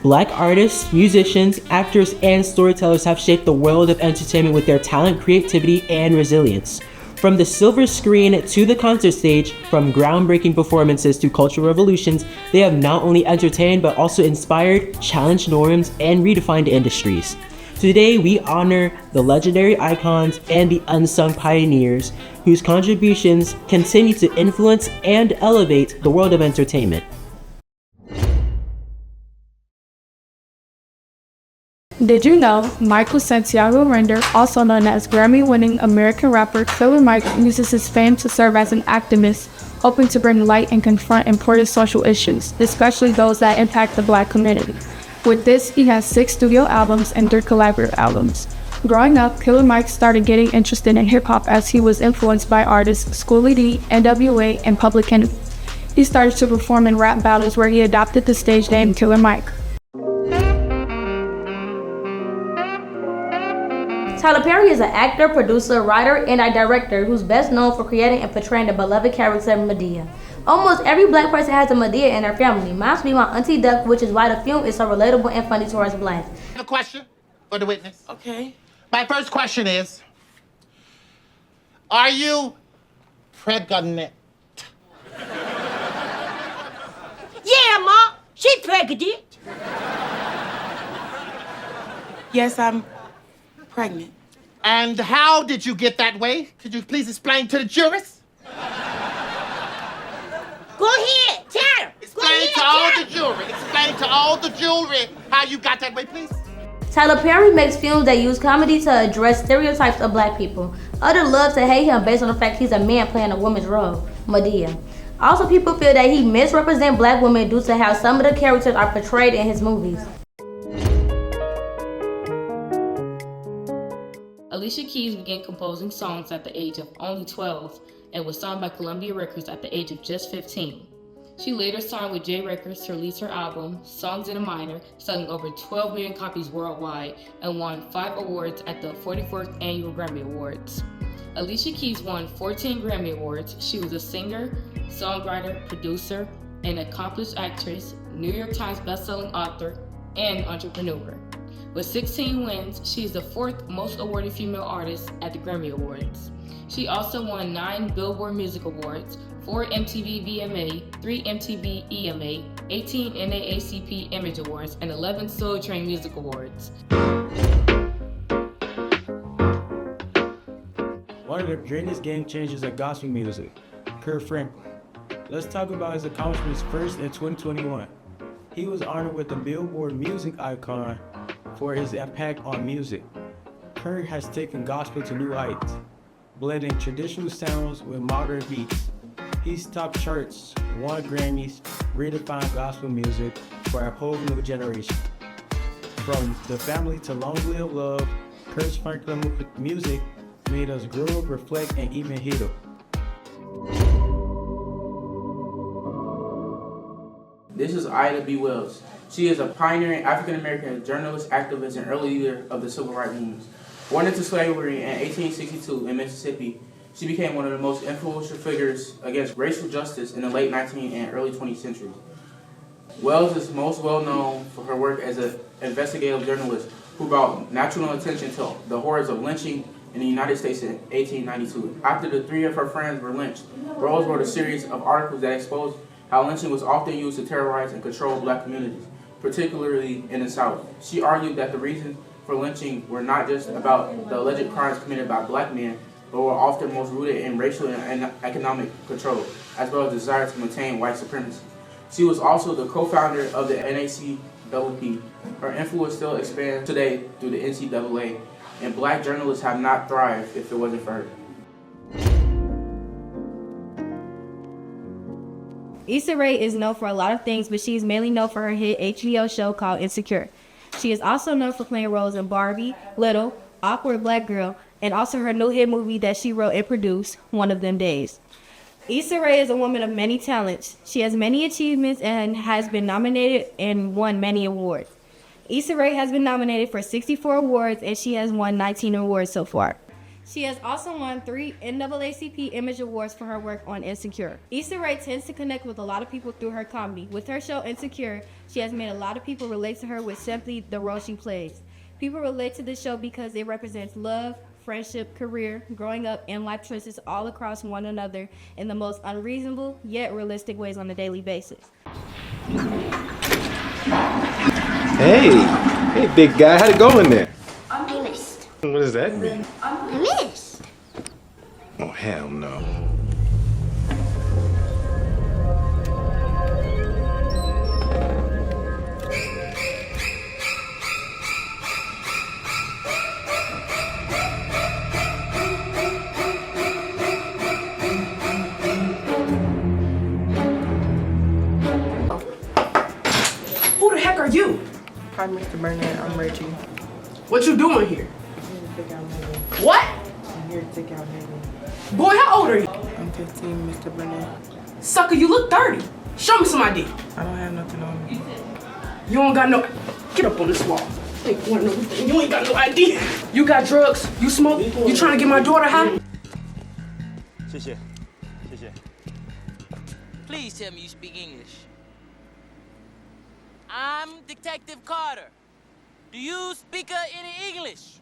Black artists, musicians, actors, and storytellers have shaped the world of entertainment with their talent, creativity, and resilience. From the silver screen to the concert stage, from groundbreaking performances to cultural revolutions, they have not only entertained but also inspired, challenged norms, and redefined industries. Today, we honor the legendary icons and the unsung pioneers whose contributions continue to influence and elevate the world of entertainment. Did you know Michael Santiago Render, also known as Grammy-winning American rapper Killer Mike, uses his fame to serve as an activist, hoping to bring light and confront important social issues, especially those that impact the Black community. With this, he has 6 studio albums and 3 collaborative albums. Growing up, Killer Mike started getting interested in hip-hop as he was influenced by artists Schoolie D, NWA, and Public Enemy. He started to perform in rap battles where he adopted the stage name Killer Mike. Tyler Perry is an actor, producer, writer, and a director who's best known for creating and portraying the beloved character Madea. Almost every Black person has a Madea in their family. Mine would be my Auntie Duck, which is why the film is so relatable and funny to us Blacks. I have a question for the witness. Okay. My first question is, are you pregnant? Yeah, Ma. She pregnant. Yes, I'm pregnant. And how did you get that way? Could you please explain to the jurors? Go ahead, tell her. Explain to all the jury how you got that way, please. Tyler Perry makes films that use comedy to address stereotypes of Black people. Others love to hate him based on the fact he's a man playing a woman's role, Madea. Also, people feel that he misrepresents Black women due to how some of the characters are portrayed in his movies. Alicia Keys began composing songs at the age of only 12 and was signed by Columbia Records at the age of just 15. She later signed with J Records to release her album, Songs in a Minor, selling over 12 million copies worldwide and won 5 awards at the 44th Annual Grammy Awards. Alicia Keys won 14 Grammy Awards. She was a singer, songwriter, producer, an accomplished actress, New York Times bestselling author, and entrepreneur. With 16 wins, she is the 4th most awarded female artist at the Grammy Awards. She also won 9 Billboard Music Awards, 4 MTV VMA, 3 MTV EMA, 18 NAACP Image Awards, and 11 Soul Train Music Awards. One of the greatest game changers of gospel music, Kirk Franklin. Let's talk about his accomplishments first in 2021. He was honored with the Billboard Music Icon for his impact on music. Kirk has taken gospel to new heights, blending traditional sounds with modern beats. He's topped charts, won Grammys, redefined gospel music for a whole new generation. From The Family to Long Live Love, Kirk Franklin music made us grow, reflect, and even heal. This is Ida B. Wells. She is a pioneering African-American journalist, activist, and early leader of the civil rights movement. Born into slavery in 1862 in Mississippi, she became one of the most influential figures against racial justice in the late 19th and early 20th centuries. Wells is most well known for her work as an investigative journalist who brought national attention to the horrors of lynching in the United States in 1892. After the 3 of her friends were lynched, Wells wrote a series of articles that exposed how lynching was often used to terrorize and control Black communities, particularly in the South. She argued that the reasons for lynching were not just about the alleged crimes committed by Black men, but were often most rooted in racial and economic control, as well as desire to maintain white supremacy. She was also the co-founder of the NAACP. Her influence still expands today through the NCAA, and Black journalists have not thrived if it wasn't for her. Issa Rae is known for a lot of things, but she is mainly known for her hit HBO show called Insecure. She is also known for playing roles in Barbie, Little, Awkward Black Girl, and also her new hit movie that she wrote and produced, One of Them Days. Issa Rae is a woman of many talents. She has many achievements and has been nominated and won many awards. Issa Rae has been nominated for 64 awards and she has won 19 awards so far. She has also won 3 NAACP Image Awards for her work on Insecure. Issa Rae tends to connect with a lot of people through her comedy. With her show Insecure, she has made a lot of people relate to her with simply the role she plays. People relate to this show because it represents love, friendship, career, growing up, and life choices all across one another in the most unreasonable yet realistic ways on a daily basis. Hey, big guy, how'd it go in there? I missed. What does that mean? I missed. Oh, hell no. Who the heck are you? Hi, Mr. Burnett. I'm Reggie. What you doing here? I'm here to take out money. What? I'm here to take out money. Boy, how old are you? I'm 15, Mr. Burnett. Sucker, you look 30. Show me some ID. I don't have nothing on me. You don't got no... Get up on this wall. Ain't one of them. You ain't got no ID. You got drugs. You smoke. You trying to get my daughter high? Please tell me you speak English. I'm Detective Carter. Do you speak any English?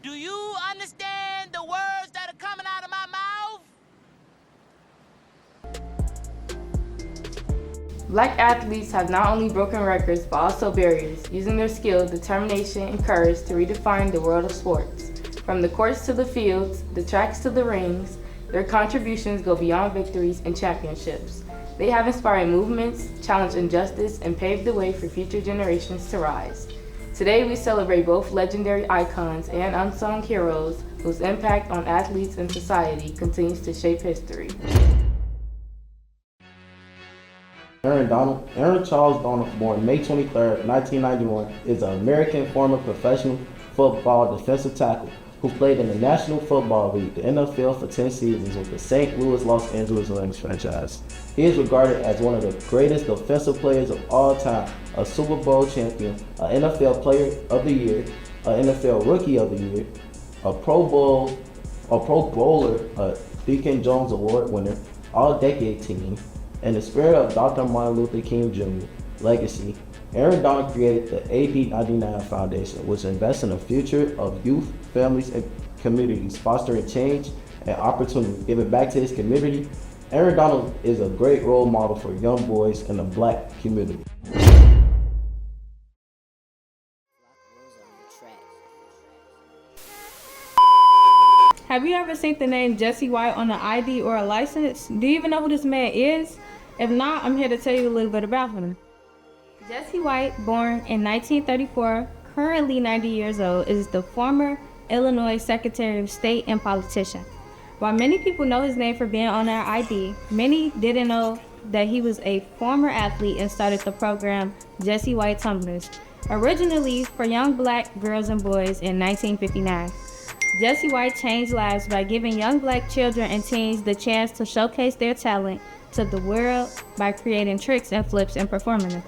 Do you understand the words that are coming out of my mouth? Black athletes have not only broken records, but also barriers, using their skill, determination, and courage to redefine the world of sports. From the courts to the fields, the tracks to the rings, their contributions go beyond victories and championships. They have inspired movements, challenged injustice, and paved the way for future generations to rise. Today we celebrate both legendary icons and unsung heroes whose impact on athletes and society continues to shape history. Aaron Charles Donald, born May 23, 1991, is an American former professional football defensive tackle who played in the National Football League, the NFL, for 10 seasons with the St. Louis Los Angeles Rams franchise. He is regarded as one of the greatest defensive players of all time, a Super Bowl champion, an NFL Player of the Year, an NFL Rookie of the Year, a Pro Bowler, a Deacon Jones Award winner, All-Decade Team, and the spirit of Dr. Martin Luther King Jr. legacy. Aaron Donald created the AD 99 Foundation, which invests in the future of youth, families, and communities, fostering change and opportunity. Giving back to his community, Aaron Donald is a great role model for young boys in the Black community. Have you ever seen the name Jesse White on an ID or a license? Do you even know who this man is? If not, I'm here to tell you a little bit about him. Jesse White, born in 1934, currently 90 years old, is the former Illinois Secretary of State and politician. While many people know his name for being on our ID, many didn't know that he was a former athlete and started the program Jesse White Tumblers, originally for young black girls and boys in 1959. Jesse White changed lives by giving young black children and teens the chance to showcase their talent to the world by creating tricks and flips and performing them.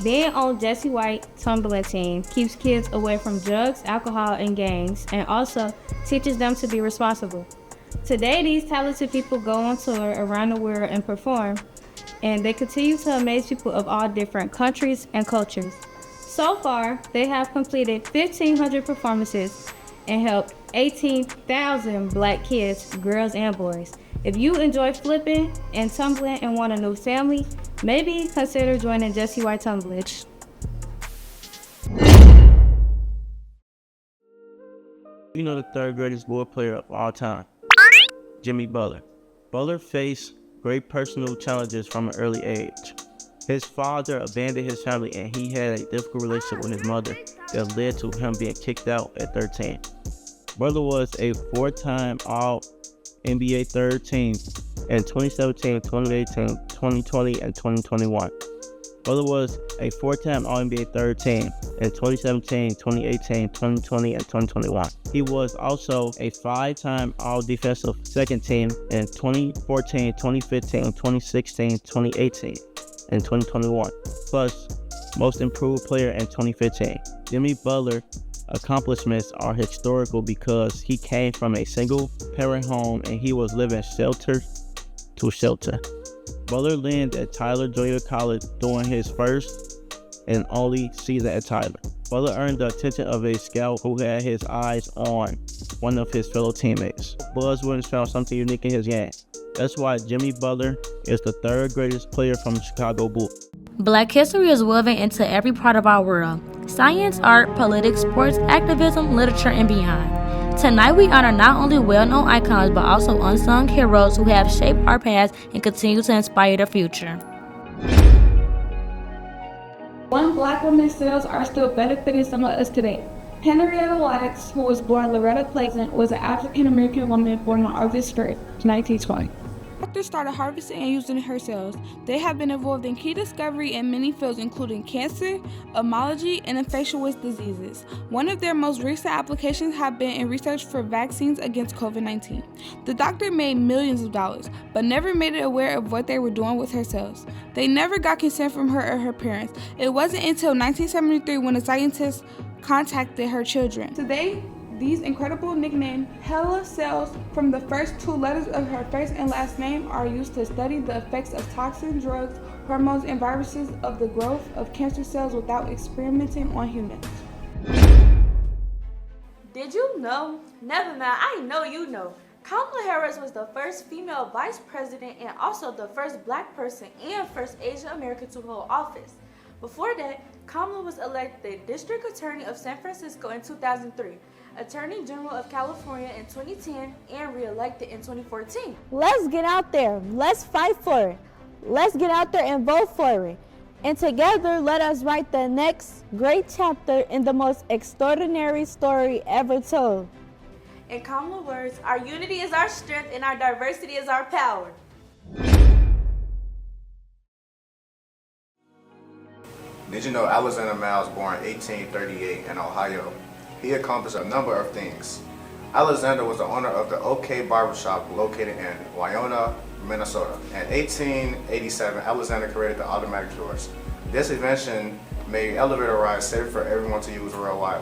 Being on Jesse White tumbling team keeps kids away from drugs, alcohol, and gangs, and also teaches them to be responsible. Today, these talented people go on tour around the world and perform, and they continue to amaze people of all different countries and cultures. So far, they have completed 1,500 performances and helped 18,000 black kids, girls, and boys. If you enjoy flipping and tumbling and want a new family, maybe consider joining Jesse White Tumblage. You know the third greatest ball player of all time, Jimmy Butler. Butler faced great personal challenges from an early age. His father abandoned his family and he had a difficult relationship with his mother that led to him being kicked out at 13. Butler was a 4-time All-NBA third team in 2017, 2018, 2020, and 2021. Butler was a 4-time All-NBA third team in 2017, 2018, 2020, and 2021. He was also a 5-time All-Defensive second team in 2014, 2015, 2016, 2018, and 2021, plus Most Improved Player in 2015. Jimmy Butler accomplishments are historical because he came from a single parent home and he was living shelter to shelter. Butler landed at Tyler Junior College during his first and only season at Tyler. Butler earned the attention of a scout who had his eyes on one of his fellow teammates. Buzz Williams found something unique in his game. That's why Jimmy Butler is the third greatest player from the Chicago Bulls. Black history is woven into every part of our world. Science, art, politics, sports, activism, literature, and beyond. Tonight we honor not only well-known icons but also unsung heroes who have shaped our past and continue to inspire the future. One black woman's sales are still benefiting some of us today. Henrietta Lacks, who was born Loretta Clayton, was an African-American woman born on August 3rd, 1920. Doctors started harvesting and using her cells. They have been involved in key discovery in many fields including cancer, ophthalmology, and infectious diseases. One of their most recent applications have been in research for vaccines against COVID-19. The doctor made millions of dollars, but never made it aware of what they were doing with her cells. They never got consent from her or her parents. It wasn't until 1973 when a scientist contacted her children. Today, these incredible nicknamed HeLa cells from the first two letters of her first and last name are used to study the effects of toxins, drugs, hormones, and viruses of the growth of cancer cells without experimenting on humans. Did you know? Never mind, I know you know. Kamala Harris was the first female vice president and also the first black person and first Asian American to hold office. Before that, Kamala was elected District Attorney of San Francisco in 2003. Attorney General of California in 2010 and re-elected in 2014. Let's get out there. Let's fight for it. Let's get out there and vote for it. And together, let us write the next great chapter in the most extraordinary story ever told. In Kamala's words, our unity is our strength and our diversity is our power. Did you know Alexander Miles, born 1838 in Ohio? He accomplished a number of things. Alexander was the owner of the OK Barbershop located in Wynona, Minnesota. In 1887, Alexander created the automatic doors. This invention made elevator rides safe for everyone to use worldwide.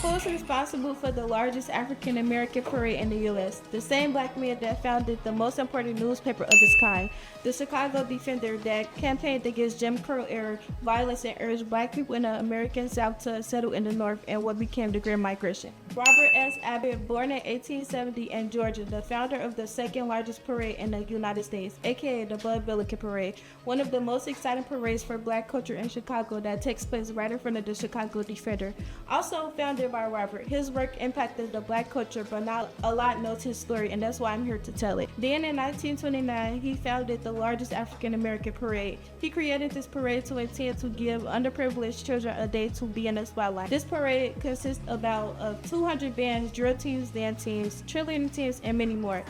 Who is responsible for the largest African American parade in the U.S.? The same black man that founded the most important newspaper of its kind, the Chicago Defender, that campaigned against Jim Crow era violence and urged black people in the American South to settle in the North and what became the Great Migration. Robert S. Abbott, born in 1870 in Georgia, the founder of the second largest parade in the United States, aka the Bud Billiken Parade, one of the most exciting parades for black culture in Chicago that takes place right in front of the Chicago Defender. Also founded by Robert, his work impacted the black culture, but not a lot knows his story, and that's why I'm here to tell it. Then in 1929, he founded the largest African American parade. He created this parade to intend to give underprivileged children a day to be in the spotlight. This parade consists of 200 bands, drill teams, dance teams, cheerleading teams, and many more.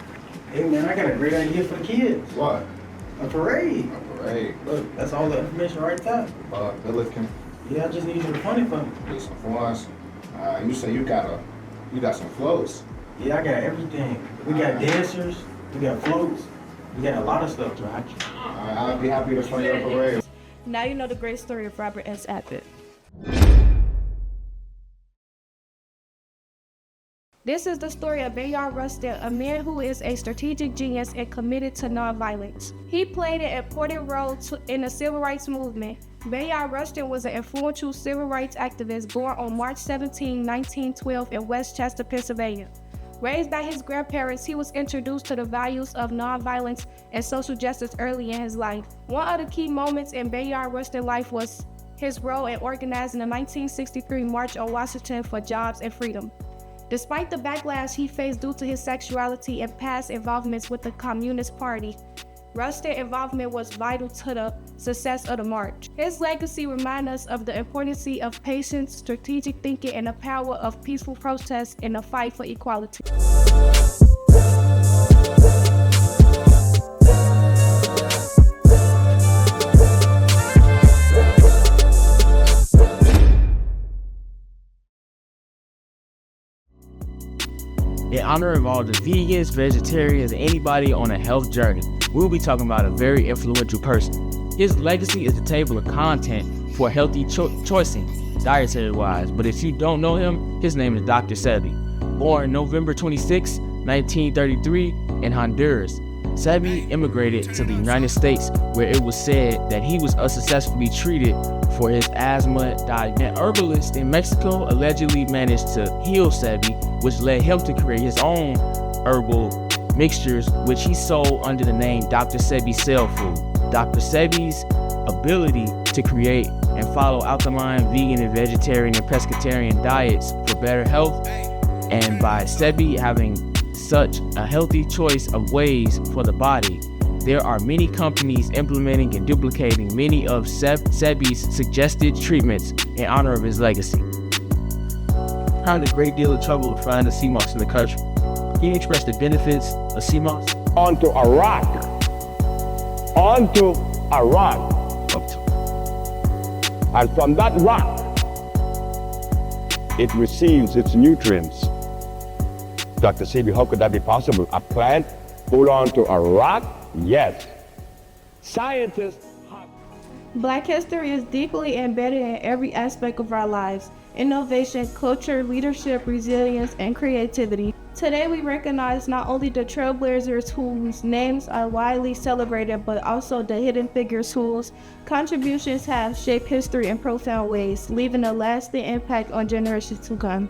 Hey man, I got a great idea for the kids. What? A parade. A parade. Look, that's all the information right there. Good looking. Yeah, I just need you to fund it for me. Do some funds. You say you got some floats. Yeah, I got everything. We got dancers, we got floats, we got a lot of stuff, right? I'll be happy to fund your parade. Now you know the great story of Robert S. Abbott. This is the story of Bayard Rustin, a man who is a strategic genius and committed to nonviolence. He played an important role in the civil rights movement. Bayard Rustin was an influential civil rights activist born on March 17, 1912 in Westchester, Pennsylvania. Raised by his grandparents, he was introduced to the values of nonviolence and social justice early in his life. One of the key moments in Bayard Rustin's life was his role in organizing the 1963 March on Washington for Jobs and Freedom. Despite the backlash he faced due to his sexuality and past involvements with the Communist Party, Rustin's involvement was vital to the success of the march. His legacy reminds us of the importance of patience, strategic thinking, and the power of peaceful protest in the fight for equality. in honor of all the vegans, vegetarians, and anybody on a health journey. We'll be talking about a very influential person. His legacy is a table of content for healthy choicing, dietary-wise. But if you don't know him, his name is Dr. Sebi. Born November 26, 1933 in Honduras, Sebi immigrated to the United States, where it was said that he was unsuccessfully treated for his asthma. An herbalist in Mexico allegedly managed to heal Sebi, which led him to create his own herbal mixtures, which he sold under the name Dr. Sebi Cell Food. Dr. Sebi's ability to create and follow alkaline, vegan, and vegetarian and pescatarian diets for better health, and by Sebi having such a healthy choice of ways for the body, there are many companies implementing and duplicating many of Sebi's suggested treatments in honor of his legacy. I had a great deal of trouble finding sea moss in the country. He expressed the benefits of sea moss onto a rock. Onto a rock. And from that rock, it receives its nutrients. Dr. Sebi, how could that be possible? A plant hold on to a rock? Yes. Scientists. Black history is deeply embedded in every aspect of our lives. Innovation, culture, leadership, resilience, and creativity. Today we recognize not only the trailblazers whose names are widely celebrated, but also the hidden figures whose contributions have shaped history in profound ways, leaving a lasting impact on generations to come.